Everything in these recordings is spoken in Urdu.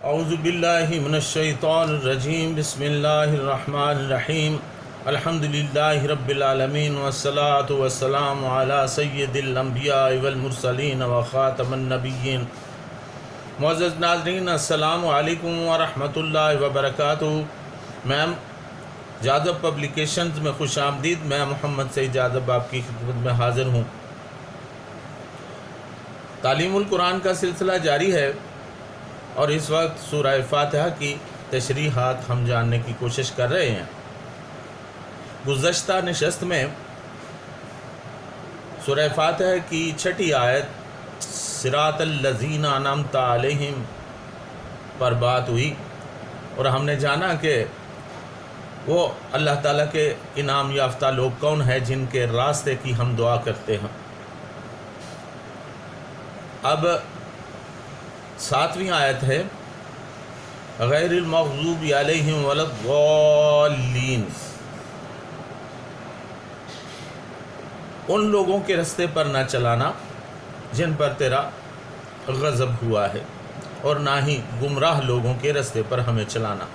اعوذ باللہ من الشیطان الرجیم بسم اللہ الرحمن الرحیم الحمدللہ رب العالمین والصلاة والسلام علی سید الانبیاء والمرسلین وخاتم النبیین۔ معزز ناظرین، السلام علیکم ورحمۃ اللہ وبرکاتہ۔ میں جاذب پبلیکیشنز میں خوش آمدید۔ میں محمد سعید جاذب آپ کی خدمت میں حاضر ہوں۔ تعلیم القرآن کا سلسلہ جاری ہے اور اس وقت سورہ فاتحہ کی تشریحات ہم جاننے کی کوشش کر رہے ہیں۔ گزشتہ نشست میں سورہ فاتحہ کی 6 آیت صراط الذین انعمت علیہم پر بات ہوئی اور ہم نے جانا کہ وہ اللہ تعالیٰ کے انعام یافتہ لوگ کون ہیں جن کے راستے کی ہم دعا کرتے ہیں۔ اب 7ویں آیت ہے غیر المغضوب علیہم ولا الضالین۔ ان لوگوں کے راستے پر نہ چلانا جن پر تیرا غضب ہوا ہے، اور نہ ہی گمراہ لوگوں کے راستے پر ہمیں چلانا۔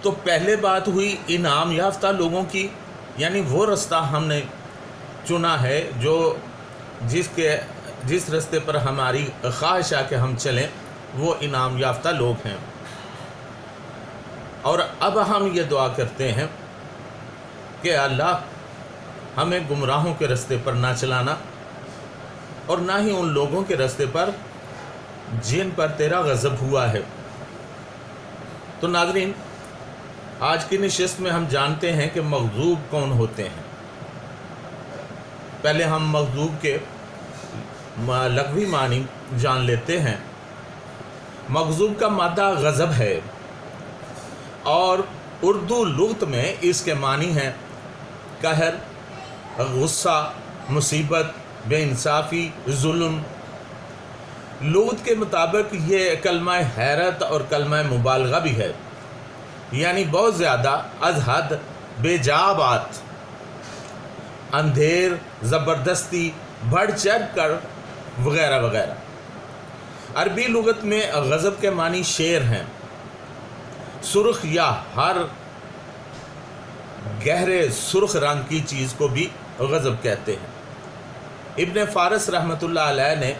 تو پہلے بات ہوئی انعام یافتہ لوگوں کی، یعنی وہ راستہ ہم نے چنا ہے جو جس راستے پر ہماری خواہش ہے کہ ہم چلیں وہ انعام یافتہ لوگ ہیں۔ اور اب ہم یہ دعا کرتے ہیں کہ اللہ ہمیں گمراہوں کے راستے پر نہ چلانا اور نہ ہی ان لوگوں کے راستے پر جن پر تیرا غضب ہوا ہے۔ تو ناظرین، آج کی نشست میں ہم جانتے ہیں کہ مغضوب کون ہوتے ہیں۔ پہلے ہم مغضوب کے لغوی معنی جان لیتے ہیں۔ مغضوب کا مادہ غضب ہے اور اردو لغت میں اس کے معنی ہیں قہر، غصہ، مصیبت، بے انصافی، ظلم۔ لغت کے مطابق یہ کلمہ حیرت اور کلمہ مبالغہ بھی ہے، یعنی بہت زیادہ، از حد، بے جا بات، اندھیر، زبردستی، بڑھ چڑھ کر، وغیرہ وغیرہ۔ عربی لغت میں غضب کے معنی شیر ہیں۔ سرخ یا ہر گہرے سرخ رنگ کی چیز کو بھی غضب کہتے ہیں۔ ابن فارس رحمۃ اللہ علیہ نے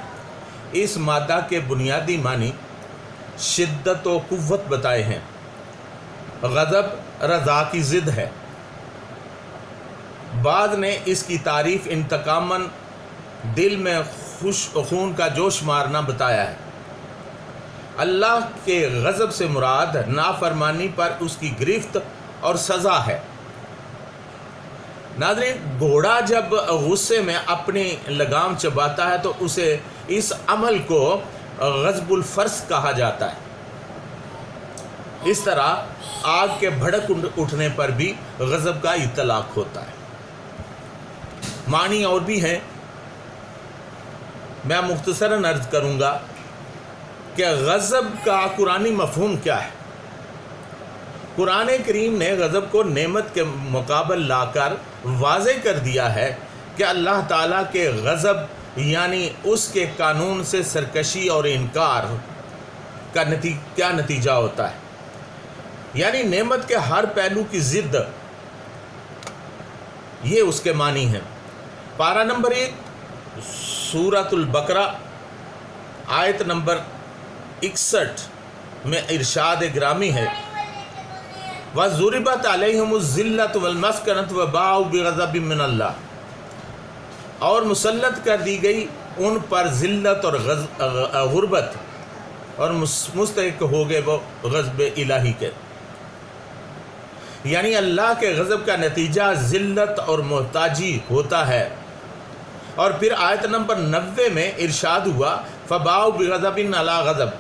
اس مادہ کے بنیادی معنی شدت و قوت بتائے ہیں۔ غضب رضا کی ضد ہے۔ بعض نے اس کی تعریف انتقاماً دل میں خون کا جوش مارنا بتایا ہے۔ اللہ کے غضب سے مراد نافرمانی پر اس کی گرفت اور سزا ہے۔ ناظرین، گھوڑا جب غصے میں اپنی لگام چباتا ہے تو اسے اس عمل کو غضب الفرس کہا جاتا ہے۔ اس طرح آگ کے بھڑک اٹھنے پر بھی غضب کا اطلاق ہوتا ہے۔ معنی اور بھی ہیں، میں مختصراً عرض کروں گا کہ غضب کا قرآنی مفہوم کیا ہے۔ قرآن کریم نے غضب کو نعمت کے مقابل لا کر واضح کر دیا ہے کہ اللہ تعالیٰ کے غضب یعنی اس کے قانون سے سرکشی اور انکار کا کیا نتیجہ ہوتا ہے، یعنی نعمت کے ہر پہلو کی ضد، یہ اس کے معنی ہیں۔ پارہ نمبر 1 سورۃ البقرہ آیت نمبر 61 میں ارشاد گرامی ہے وَضُرِبَتْ عَلَيْهِمُ الذِّلَّةُ وَالْمَسْكَنَةُ وَبَاءُوا بِغَضَبٍ مِّنَ اللَّهِ، اور مسلط کر دی گئی ان پر ذلت اور غربت، اور مستحق ہو گئے وہ غضب الہی کے، یعنی اللہ کے غضب کا نتیجہ ذلت اور محتاجی ہوتا ہے۔ اور پھر آیت نمبر 90 میں ارشاد ہوا فَبَاءُوا بِغَضَبٍ عَلَىٰ غَضَبٍ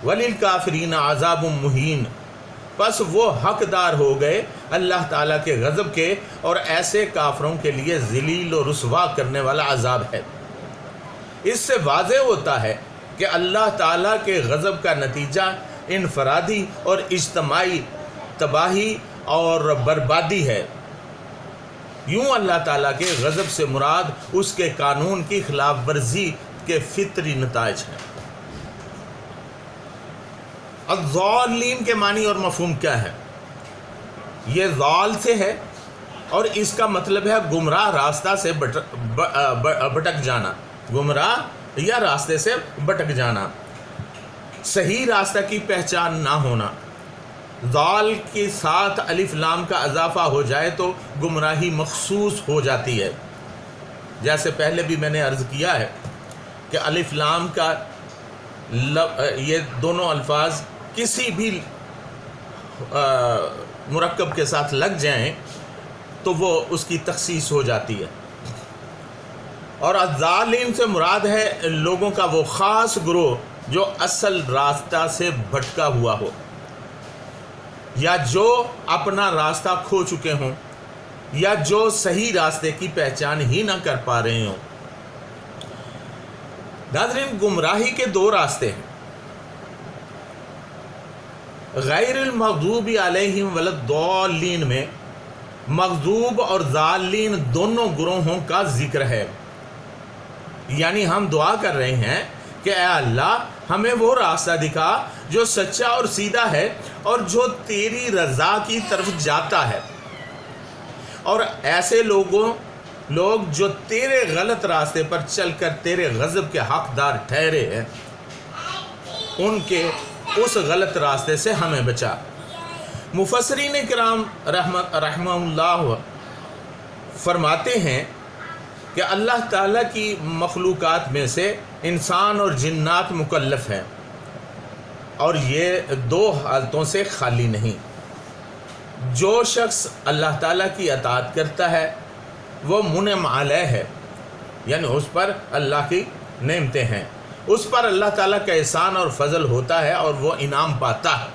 وَلِلْكَافِرِينَ عَذَابٌ مُّهِينٌ، پس وہ حقدار ہو گئے اللہ تعالیٰ کے غضب کے، اور ایسے کافروں کے لیے ذلیل و رسوا کرنے والا عذاب ہے۔ اس سے واضح ہوتا ہے کہ اللہ تعالیٰ کے غضب کا نتیجہ انفرادی اور اجتماعی تباہی اور بربادی ہے۔ یوں اللہ تعالیٰ کے غضب سے مراد اس کے قانون کی خلاف ورزی کے فطری نتائج ہیں۔ الضالین کے معنی اور مفہوم کیا ہے؟ یہ ضال سے ہے اور اس کا مطلب ہے گمراہ راستہ سے بھٹک جانا، گمراہ یا راستے سے بھٹک جانا، صحیح راستہ کی پہچان نہ ہونا۔ ضال کے ساتھ الف لام کا اضافہ ہو جائے تو گمراہی مخصوص ہو جاتی ہے، جیسے پہلے بھی میں نے عرض کیا ہے کہ الف لام کا یہ دونوں الفاظ کسی بھی مرکب کے ساتھ لگ جائیں تو وہ اس کی تخصیص ہو جاتی ہے۔ اور الضالین سے مراد ہے لوگوں کا وہ خاص گروہ جو اصل راستہ سے بھٹکا ہوا ہو یا جو اپنا راستہ کھو چکے ہوں یا جو صحیح راستے کی پہچان ہی نہ کر پا رہے ہوں۔ ناظرین، گمراہی کے دو راستے ہیں، غیر المغضوب علیہم ولا الضالین میں مغضوب اور ضالین دونوں گروہوں کا ذکر ہے، یعنی ہم دعا کر رہے ہیں کہ اے اللہ ہمیں وہ راستہ دکھا جو سچا اور سیدھا ہے اور جو تیری رضا کی طرف جاتا ہے، اور ایسے لوگ جو تیرے غلط راستے پر چل کر تیرے غضب کے حقدار ٹھہرے ہیں، ان کے اس غلط راستے سے ہمیں بچا۔ مفسرین کرام رحمہ اللہ فرماتے ہیں کہ اللہ تعالیٰ کی مخلوقات میں سے انسان اور جنات مکلف ہیں، اور یہ دو حالتوں سے خالی نہیں۔ جو شخص اللہ تعالیٰ کی اطاعت کرتا ہے وہ منعم علیہ ہے، یعنی اس پر اللہ کی نعمتیں ہیں، اس پر اللہ تعالیٰ کا احسان اور فضل ہوتا ہے اور وہ انعام پاتا ہے۔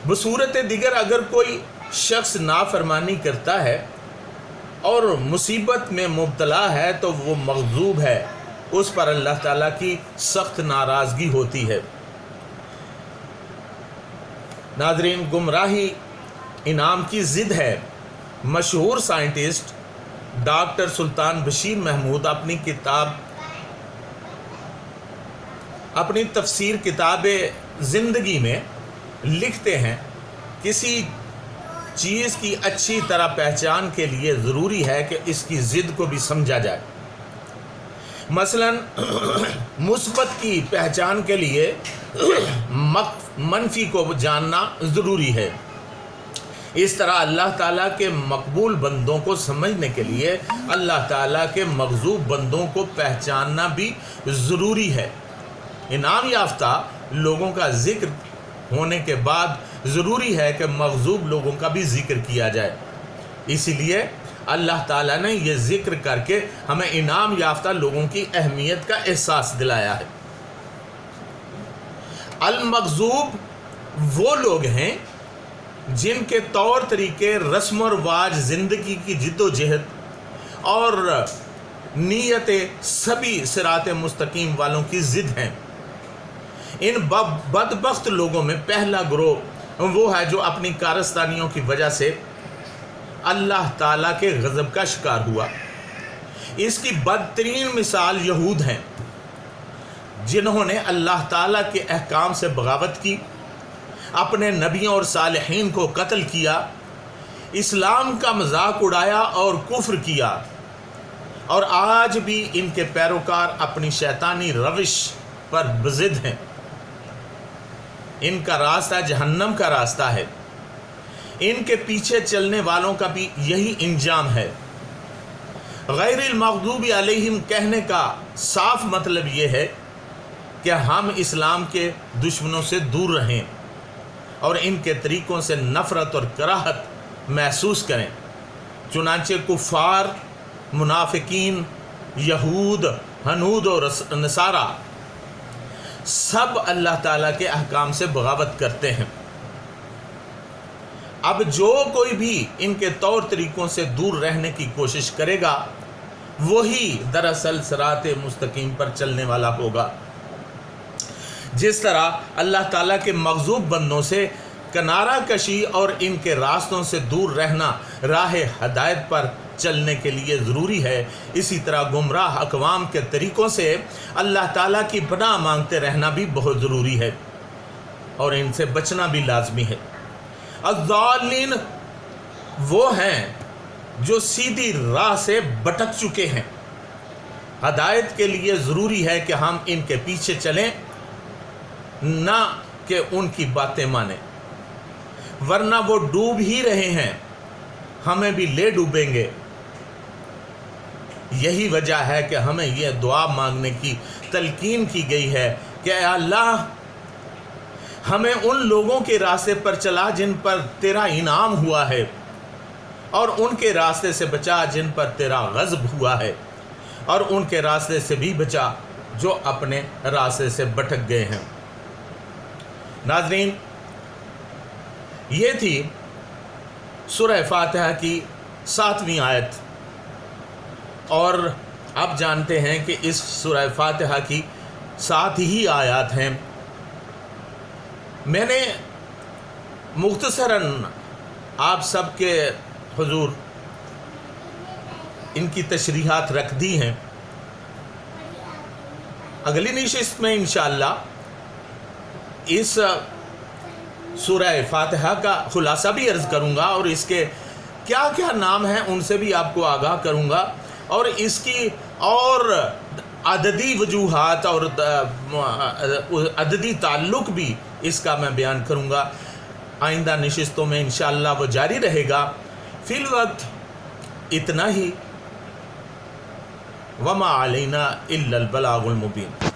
بصورت دیگر اگر کوئی شخص نافرمانی کرتا ہے اور مصیبت میں مبتلا ہے تو وہ مغضوب ہے، اس پر اللہ تعالیٰ کی سخت ناراضگی ہوتی ہے۔ ناظرین، گمراہی انعام کی ضد ہے۔ مشہور سائنٹسٹ ڈاکٹر سلطان بشیر محمود اپنی تفسیر کتاب زندگی میں لکھتے ہیں، کسی چیز کی اچھی طرح پہچان کے لیے ضروری ہے کہ اس کی ضد کو بھی سمجھا جائے۔ مثلا مثبت کی پہچان کے لیے منفی کو جاننا ضروری ہے۔ اس طرح اللہ تعالیٰ کے مقبول بندوں کو سمجھنے کے لیے اللہ تعالیٰ کے مغضوب بندوں کو پہچاننا بھی ضروری ہے۔ انعام یافتہ لوگوں کا ذکر ہونے کے بعد ضروری ہے کہ مغضوب لوگوں کا بھی ذکر کیا جائے، اسی لیے اللہ تعالیٰ نے یہ ذکر کر کے ہمیں انعام یافتہ لوگوں کی اہمیت کا احساس دلایا ہے۔ المغضوب وہ لوگ ہیں جن کے طور طریقے، رسم و رواج، زندگی کی جد و جہد اور نیتیں سبھی صراط مستقیم والوں کی ضد ہیں۔ ان بدبخت لوگوں میں پہلا گروہ وہ ہے جو اپنی کارستانیوں کی وجہ سے اللہ تعالیٰ کے غضب کا شکار ہوا۔ اس کی بدترین مثال یہود ہیں، جنہوں نے اللہ تعالیٰ کے احکام سے بغاوت کی، اپنے نبیوں اور صالحین کو قتل کیا، اسلام کا مذاق اڑایا اور کفر کیا، اور آج بھی ان کے پیروکار اپنی شیطانی روش پر بضد ہیں۔ ان کا راستہ جہنم کا راستہ ہے، ان کے پیچھے چلنے والوں کا بھی یہی انجام ہے۔ غیر المغضوب علیہم کہنے کا صاف مطلب یہ ہے کہ ہم اسلام کے دشمنوں سے دور رہیں اور ان کے طریقوں سے نفرت اور کراہت محسوس کریں۔ چنانچہ کفار، منافقین، یہود، ہنود اور نصارہ سب اللہ تعالیٰ کے احکام سے بغاوت کرتے ہیں۔ اب جو کوئی بھی ان کے طور طریقوں سے دور رہنے کی کوشش کرے گا وہی دراصل صراط مستقیم پر چلنے والا ہوگا۔ جس طرح اللہ تعالیٰ کے مغضوب بندوں سے کنارہ کشی اور ان کے راستوں سے دور رہنا راہ ہدایت پر چلنے کے لیے ضروری ہے، اسی طرح گمراہ اقوام کے طریقوں سے اللہ تعالیٰ کی پناہ مانگتے رہنا بھی بہت ضروری ہے اور ان سے بچنا بھی لازمی ہے۔ الضالین وہ ہیں جو سیدھی راہ سے بھٹک چکے ہیں۔ ہدایت کے لیے ضروری ہے کہ ہم ان کے پیچھے چلیں، نہ کہ ان کی باتیں مانیں، ورنہ وہ ڈوب ہی رہے ہیں، ہمیں بھی لے ڈوبیں گے۔ یہی وجہ ہے کہ ہمیں یہ دعا مانگنے کی تلقین کی گئی ہے کہ اے اللہ ہمیں ان لوگوں کے راستے پر چلا جن پر تیرا انعام ہوا ہے، اور ان کے راستے سے بچا جن پر تیرا غضب ہوا ہے، اور ان کے راستے سے بھی بچا جو اپنے راستے سے بھٹک گئے ہیں۔ ناظرین، یہ تھی سورہ فاتحہ کی 7ویں آیت، اور آپ جانتے ہیں کہ اس سورہ فاتحہ کی 7 ہی آیات ہیں۔ میں نے مختصراً آپ سب کے حضور ان کی تشریحات رکھ دی ہیں۔ اگلی نشست میں انشاءاللہ اس سورہ فاتحہ کا خلاصہ بھی عرض کروں گا، اور اس کے کیا کیا نام ہیں ان سے بھی آپ کو آگاہ کروں گا، اور اس کی اور عددی وجوہات اور عددی تعلق بھی اس کا میں بیان کروں گا۔ آئندہ نشستوں میں انشاءاللہ وہ جاری رہے گا۔ فی الوقت اتنا ہی، وما علینا الا البلاغ المبین۔